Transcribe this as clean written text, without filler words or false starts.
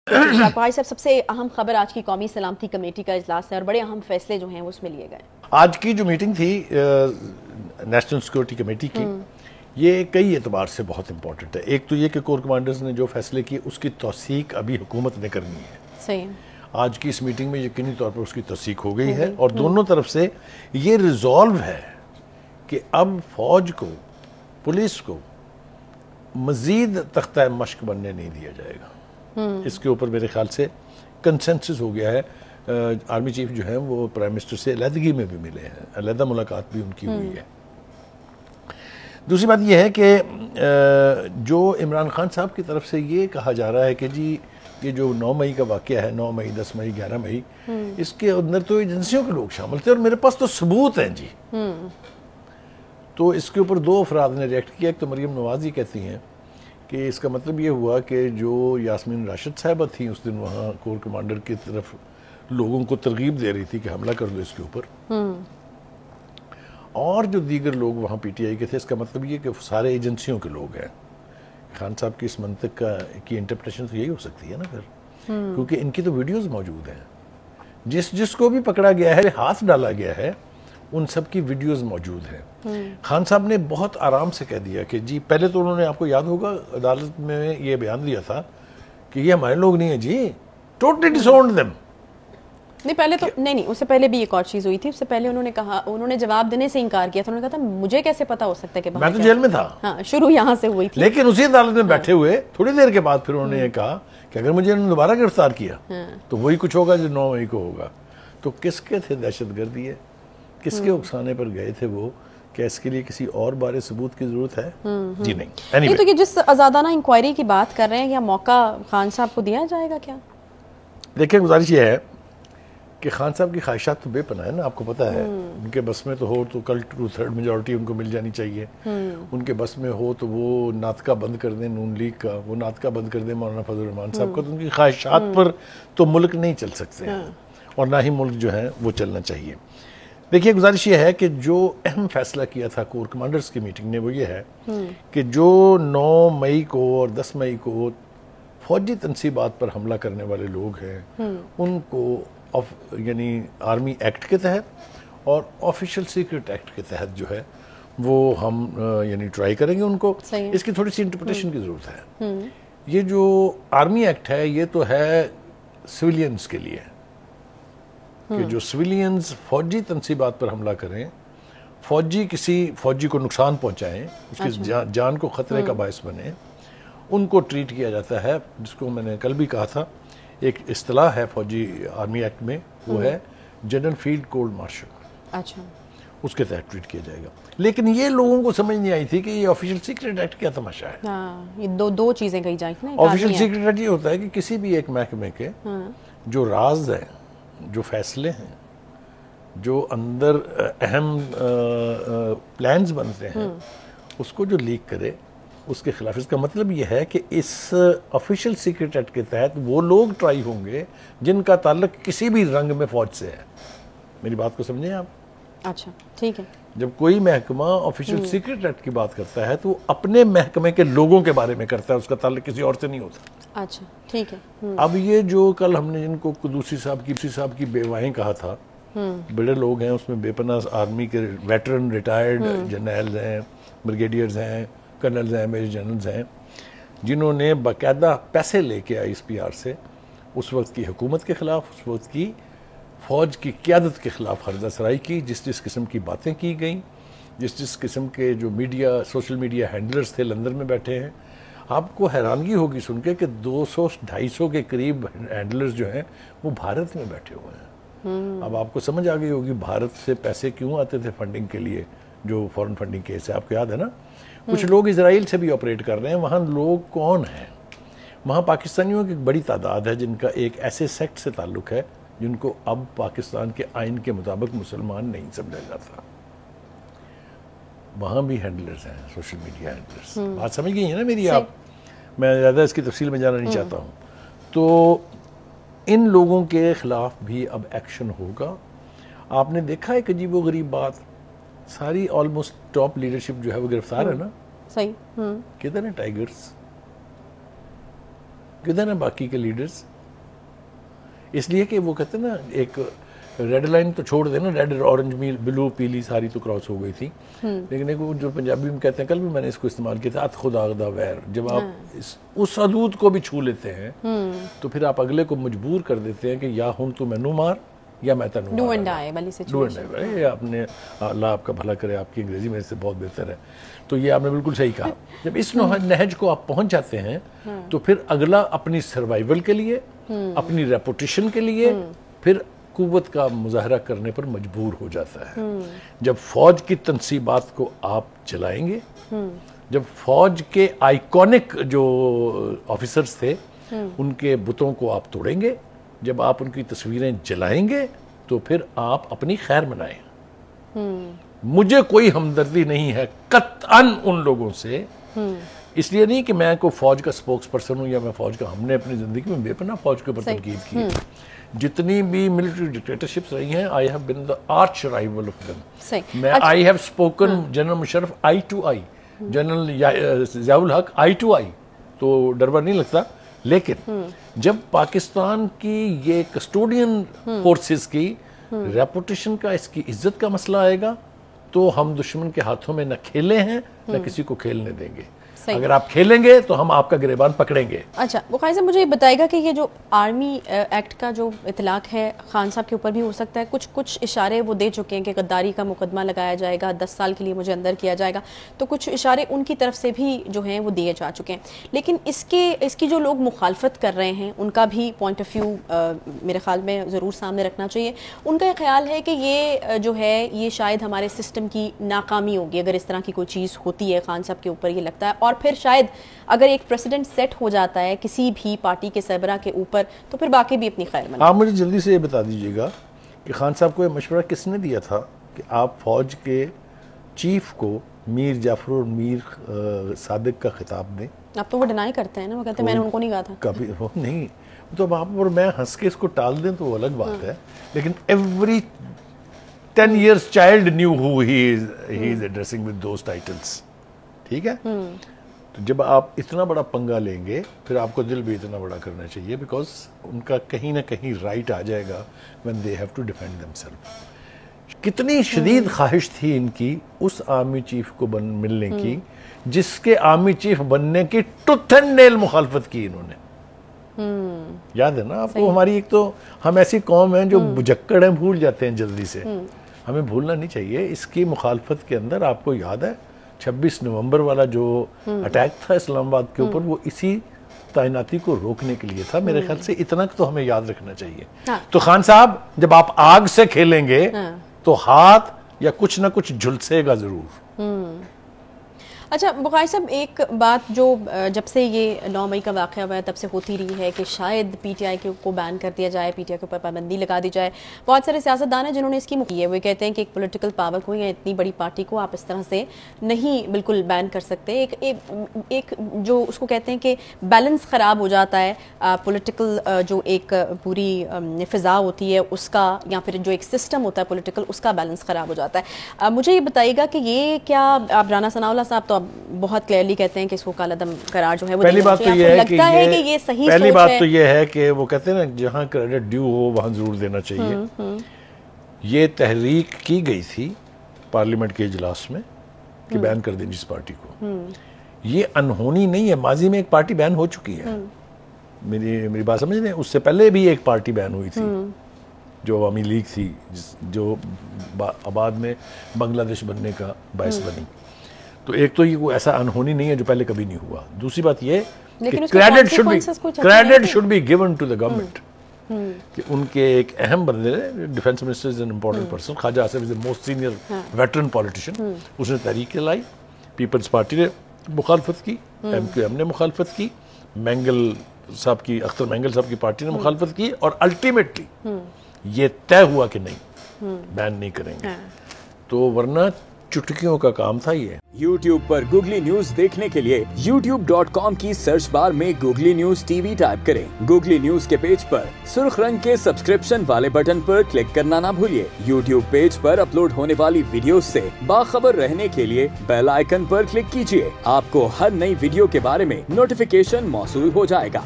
فائز صاحب، سب سے اہم خبر آج کی قومی سلامتی کمیٹی کا اجلاس ہے اور بڑے اہم فیصلے جو ہیں وہ اس میں لیے گئے. آج کی جو میٹنگ تھی نیشنل سیکورٹی کمیٹی کی، یہ کئی اعتبار سے بہت امپورٹنٹ ہے. ایک تو یہ کہ کور کمانڈرز نے جو فیصلے کیے اس کی توثیق ابھی حکومت نے کرنی ہے. صحیح. آج کی اس میٹنگ میں یقینی طور پر اس کی توثیق ہو گئی ہے اور دونوں طرف سے یہ ریزالو ہے کہ اب فوج کو، پولیس کو مزید تختہ مشق بننے نہیں دیا جائے گا. اس کے اوپر میرے خیال سے کنسنسس ہو گیا ہے. آرمی چیف جو ہیں وہ پرائم منسٹر سے علیحدگی میں بھی ملے ہیں، علیحدہ ملاقات بھی ان کی ہوئی ہے. دوسری بات یہ ہے کہ جو عمران خان صاحب کی طرف سے یہ کہا جا رہا ہے کہ جی یہ جو 9 مئی کا واقعہ ہے، 9 مئی 10 مئی 11 مئی، اس کے اندر تو ایجنسیوں کے لوگ شامل تھے اور میرے پاس تو ثبوت ہیں جی. تو اس کے اوپر 2 افراد نے ریئیکٹ کیا. ایک تو مریم نواز یہ کہتی ہیں کہ اس کا مطلب یہ ہوا کہ جو یاسمین راشد صاحبہ تھیں اس دن وہاں کور کمانڈر کی طرف لوگوں کو ترغیب دے رہی تھی کہ حملہ کر دو اس کے اوپر، اور جو دیگر لوگ وہاں پی ٹی آئی کے تھے. اس کا مطلب یہ کہ سارے ایجنسیوں کے لوگ ہیں. خان صاحب کی اس منطق کی انٹرپریشن تو یہی ہو سکتی ہے نا پھر، کیونکہ ان کی تو ویڈیوز موجود ہیں. جس کو بھی پکڑا گیا ہے، ہاتھ ڈالا گیا ہے، ان سب کی ویڈیوز موجود ہیں. خان صاحب نے بہت آرام سے کہہ دیا کہ جی، پہلے تو انہوں نے، آپ کو یاد ہوگا عدالت میں یہ بیان دیا تھا کہ یہ ہمارے لوگ نہیں ہیں جی، ٹوٹلی ڈس اونڈ دیم. نہیں پہلے تو نہیں، اس سے پہلے بھی ایک اور چیز ہوئی تھی. اس سے پہلے انہوں نے کہا، انہوں نے جواب دینے سے انکار کیا تھا. انہوں نے کہا تھا مجھے کیسے پتا ہو سکتا ہے کہ میں تو جیل میں تھا. ہاں، شروع یہاں سے ہوئی تھی. لیکن اسی عدالت میں بیٹھے ہوئے تھوڑی دیر کے بعد پھر انہوں نے یہ کہا کہ اگر مجھے انہوں نے دوبارہ گرفتار کیا تو وہی کچھ ہوگا جو 9 مئی کو ہوگا. تو کس کے تھے دہشت گردی ہے، کس کے اکسانے پر گئے تھے وہ؟ کیا اس کے لیے کسی اور بارے ثبوت کی ضرورت ہے؟ جی نہیں. یہ تو کہ جس آزادانہ انکوائری کی بات کر رہے ہیں، یا موقع خان صاحب کو دیا جائے گا کیا؟ دیکھیں، گزارش یہ ہے کہ خان صاحب کی خواہشات تو بے پناہ ہے نا. آپ کو پتا ہے ان کے بس میں تو ہو تو کل 2/3 میجورٹی ان کو مل جانی چاہیے. ان کے بس میں ہو تو وہ ناطقہ بند کر دیں نون لیگ کا، وہ ناطقہ بند کر دیں مولانا فضل الرحمان صاحب کا. تو ان کی خواہشات پر تو ملک نہیں چل سکتے ہیں اور نہ ہی ملک جو ہے وہ چلنا چاہیے. دیکھیے، گزارش یہ ہے کہ جو اہم فیصلہ کیا تھا کور کمانڈرز کی میٹنگ نے وہ یہ ہے کہ جو 9 مئی کو اور 10 مئی کو فوجی تنصیبات پر حملہ کرنے والے لوگ ہیں ان کو یعنی آرمی ایکٹ کے تحت اور آفیشل سیکرٹ ایکٹ کے تحت جو ہے وہ ہم یعنی ٹرائی کریں گے ان کو. اس کی تھوڑی سی انٹرپریٹیشن کی ضرورت ہے. یہ جو آرمی ایکٹ ہے یہ تو ہے سویلینز کے لیے، کہ جو سویلینز فوجی تنصیبات پر حملہ کریں، کسی فوجی کو نقصان پہنچائیں، اس کی جان کو خطرے کا باعث بنے، ان کو ٹریٹ کیا جاتا ہے. جس کو میں نے کل بھی کہا تھا، ایک اصطلاح ہے فوجی آرمی ایکٹ میں، وہ ہے جنرل فیلڈ کورٹ مارشل. اچھا، اس کے تحت ٹریٹ کیا جائے گا. لیکن یہ لوگوں کو سمجھ نہیں آئی تھی کہ یہ آفیشل سیکرٹ ایکٹ کیا تماشا ہے. ہاں، یہ دو چیزیں کہی جائیں نا. آفیشل سیکرٹ ایکٹ یہ ہوتا ہے کہ کسی بھی ایک محکمے کے جو راز ہیں، جو فیصلے ہیں، جو اندر اہم پلانز بنتے ہیں، اس کو جو لیک کرے اس کے خلاف. اس کا مطلب یہ ہے کہ اس آفیشل سیکرٹ ایکٹ کے تحت وہ لوگ ٹرائی ہوں گے جن کا تعلق کسی بھی رنگ میں فوج سے ہے. میری بات کو سمجھیں آپ؟ اچھا، ٹھیک ہے. جب کوئی محکمہ آفیشل سیکرٹ ایکٹ کی بات کرتا ہے تو وہ اپنے محکمے کے لوگوں کے بارے میں کرتا ہے، اس کا تعلق کسی اور سے نہیں ہوتا. اچھا، ٹھیک ہے. اب یہ جو کل ہم نے جن کو قدوسی صاحب کی بیوائیں کہا تھا، بڑے لوگ ہیں اس میں، بے پناہ آرمی کے ویٹرن ریٹائرڈ جرنیلز ہیں، بریگیڈیئرز ہیں، کرنلز ہیں، میجر جنرلز ہیں، جنہوں نے باقاعدہ پیسے لے کے آئی ایس پی آر سے اس وقت کی حکومت کے خلاف، اس وقت کی فوج کی قیادت کے خلاف ہردہ سرائی کی. جس قسم کی باتیں کی گئیں، جس قسم کے جو میڈیا، سوشل میڈیا ہینڈلرز تھے لندن میں بیٹھے ہیں، آپ کو حیرانگی ہوگی سن کے کہ 200-250 کے قریب ہینڈلرز جو ہیں وہ بھارت میں بیٹھے ہوئے ہیں. اب آپ کو سمجھ آ گئی ہوگی بھارت سے پیسے کیوں آتے تھے فنڈنگ کے لیے، جو فورن فنڈنگ کیس ہے. آپ کو یاد ہے نا؟ کچھ لوگ اسرائیل سے بھی آپریٹ کر رہے ہیں. وہاں لوگ کون ہیں؟ وہاں پاکستانیوں کی ایک بڑی تعداد ہے جن کا ایک ایسے سیکٹ سے تعلق ہے جن کو اب پاکستان کے آئین کے مطابق مسلمان نہیں سمجھا جاتا. وہاں بھی ہینڈلرز ہیں، سوشل میڈیا ہینڈلرز. بات سمجھ گئی ہیں نا میری آپ؟ میں زیادہ اس کی تفصیل میں جانا نہیں چاہتا ہوں. تو ان لوگوں کے خلاف بھی اب ایکشن ہوگا. آپ نے دیکھا ایک عجیب و غریب بات، ساری آلموسٹ ٹاپ لیڈرشپ جو ہے وہ گرفتار ہے نا. صحیح. کدھر ہیں ٹائیگرز؟ کدھر ہیں باقی کے لیڈرز؟ اس لیے کہ وہ کہتے ہیں نا ایک ریڈ لائن تو چھوڑ دینا, ریڈ اورنج بلو پیلی ساری تو کراس ہو گئی تھی, لیکن ایک جو پنجابی میں کہتے ہیں, کل بھی میں نے اس کو استعمال کیا تھا, ات خدا آغدا ویر, جب آپ اس حدود کو بھی چھو لیتے ہیں تو پھر آپ اگلے کو مجبور کر دیتے ہیں کہ یا ہوں تو مینو مار یا میں تنو ڈو اینڈ ڈائی والی سچویشن. آپ نے, اللہ آپ کا بھلا کرے, آپ کی انگریزی میرے سے بہت بہتر ہے, تو یہ آپ نے بالکل صحیح کہا. جب اس نہج کو آپ پہنچ جاتے ہیں تو پھر اگلا اپنی سروائیول کے لیے, اپنی ریپوٹیشن کے لیے پھر قوت کا مظاہرہ کرنے پر مجبور ہو جاتا ہے. جب فوج کی تنصیبات کو آپ چلائیں گے, جب فوج کے آئیکونک جو آفیسرز تھے ان کے بتوں کو آپ توڑیں گے, جب آپ ان کی تصویریں جلائیں گے تو پھر آپ اپنی خیر منائیں. مجھے کوئی ہمدردی نہیں ہے قطعاً ان لوگوں سے, اس لیے نہیں کہ میں کوئی فوج کا سپوکس پرسن ہوں یا میں فوج کا, ہم نے اپنی زندگی میں بے پناہ فوج کے اوپر تنقید کی, جتنی بھی ملٹری ڈکٹیٹرشپس رہی ہیں, I have been the arch rival of them. میں I have spoken general Musharraf eye to eye, general Zia ul-Haq eye to آئی, تو ڈر نہیں لگتا. لیکن جب پاکستان کی یہ کسٹوڈین فورسز کی ریپوٹیشن کا, اس کی عزت کا مسئلہ آئے گا تو ہم دشمن کے ہاتھوں میں نہ کھیلے ہیں نہ کسی کو کھیلنے دیں گے. اگر آپ کھیلیں گے تو ہم آپ کا گریبان پکڑیں گے. اچھا بخاری صاحب, مجھے یہ بتائے گا کہ یہ جو آرمی ایکٹ کا جو اطلاق ہے خان صاحب کے اوپر بھی ہو سکتا ہے, کچھ اشارے وہ دے چکے ہیں کہ غداری کا مقدمہ لگایا جائے گا, 10 سال کے لیے مجھے اندر کیا جائے گا, تو کچھ اشارے ان کی طرف سے بھی جو ہیں وہ دیے جا چکے ہیں. لیکن اس کی جو لوگ مخالفت کر رہے ہیں ان کا بھی پوائنٹ آف ویو میرے خیال میں ضرور سامنے رکھنا چاہیے. ان کا یہ خیال ہے کہ یہ جو ہے یہ شاید ہمارے سسٹم کی ناکامی ہوگی اگر اس طرح کی کوئی چیز ہوتی ہے. خان صاحب کے اوپر یہ لگتا ہے, اور پھر شاید اگر ایک پریسیڈنٹ سیٹ ہو جاتا ہے کسی بھی پارٹی کے سربراہ کے اوپر تو پھر باقی بھی اپنی خیر منائیں. آپ مجھے جلدی سے یہ بتا دیجیے گا کہ خان صاحب کو یہ مشورہ کس نے دیا تھا کہ آپ فوج کے چیف کو میر جعفر اور میر صادق کا خطاب دیں؟ اب تو وہ ڈینائی کرتے ہیں نا, وہ کہتے ہیں میں نے ان کو نہیں کہا تھا. کبھی نہیں, تو آپ اور میں ہنس کے اس کو ٹال دیں تو وہ الگ بات ہے, لیکن every 10 years child knew who he is addressing with those titles. ٹھیک ہے, تو جب آپ اتنا بڑا پنگا لیں گے پھر آپ کو دل بھی اتنا بڑا کرنا چاہیے, بیکاز ان کا کہیں نہ کہیں رائٹ آ جائے گا when they have to defend themselves. کتنی شدید خواہش تھی ان کی اس آرمی چیف کو ملنے کی جس کے آرمی چیف بننے کی ٹوتھ اینڈ نیل مخالفت کی انہوں نے. یاد ہے نا آپ کو, ہماری ایک تو ہم ایسی قوم ہیں جو بجکڑ ہیں, بھول جاتے ہیں جلدی سے, ہمیں بھولنا نہیں چاہیے. اس کی مخالفت کے اندر آپ کو یاد ہے 26 نومبر والا جو اٹیک تھا اسلام آباد کے اوپر, وہ اسی تعیناتی کو روکنے کے لیے تھا. میرے خیال سے اتنا تو ہمیں یاد رکھنا چاہیے. تو خان صاحب جب آپ آگ سے کھیلیں گے تو ہاتھ یا کچھ نہ کچھ جھلسے گا ضرور. اچھا بخاری صاحب, ایک بات جو جب سے یہ 9 مئی کا واقعہ ہوا ہے تب سے ہوتی رہی ہے کہ شاید پی ٹی آئی کو بین کر دیا جائے, پی ٹی آئی کے اوپر پابندی لگا دی جائے. بہت سارے سیاستدان ہیں جنہوں نے اس کی کی ہے, وہ کہتے ہیں کہ ایک پولیٹیکل پاور کو یا اتنی بڑی پارٹی کو آپ اس طرح سے نہیں بالکل بین کر سکتے. ایک جو اس کو کہتے ہیں کہ بیلنس خراب ہو جاتا ہے, پولیٹیکل جو ایک پوری فضا ہوتی ہے اس کا, یا پھر جو ایک سسٹم ہوتا ہے پولیٹیکل, اس کا بیلنس خراب ہو جاتا ہے. مجھے یہ بتائیے گا کہ یہ کیا, آپ رانا ثناء اللہ صاحب تو بہت کلیئرلی کہتے ہیں کہ اس کو کالعدم قرار جو ہے وہ پہلی بات تو یہ ہے کہ یہ صحیح پہلی بات تو یہ ہے کہ وہ کہتے ہیں نا جہاں کریڈٹ ڈیو ہو وہاں ضرور دینا چاہیے. یہ تحریک کی گئی تھی پارلیمنٹ کے اجلاس میں کہ بین کر دیں جس پارٹی کو, یہ انہونی نہیں ہے. ماضی میں ایک پارٹی بین ہو چکی ہے, میری بات سمجھ رہے ہیں, اس سے پہلے بھی ایک پارٹی بین ہوئی تھی جو عوامی لیگ تھی, جو بعد میں بنگلہ دیش بننے کا باعث بنی. تو ایک تو یہ کوئی ایسا انہونی نہیں ہے جو پہلے کبھی نہیں ہوا. دوسری بات یہ کہ credit should be given to the government, کہ ان کے ایک اہم بندے, defence minister is an important person, Khawaja Asif is the most senior veteran politician, اس نے تحریک لائی, پیپلز پارٹی نے مخالفت کی, ایم کیو ایم نے مخالفت کی, مینگل صاحب کی, اختر مینگل صاحب کی پارٹی نے مخالفت کی, اور الٹیمیٹلی یہ طے ہوا کہ نہیں بین نہیں کریں گے. تو ورنہ چٹکیوں کا کام تھا یہ. یوٹیوب پر گوگلی نیوز دیکھنے کے لیے youtube.com کی سرچ بار میں googly news T V type کریں. گوگلی نیوز کے پیج پر سرخ رنگ کے سبسکرپشن والے بٹن پر کلک کرنا نہ بھولیے. یوٹیوب پیج پر اپلوڈ ہونے والی ویڈیوز سے باخبر رہنے کے لیے بیل آئیکن پر کلک کیجیے. آپ کو ہر نئی ویڈیو کے بارے میں نوٹیفیکیشن موصول ہو جائے گا.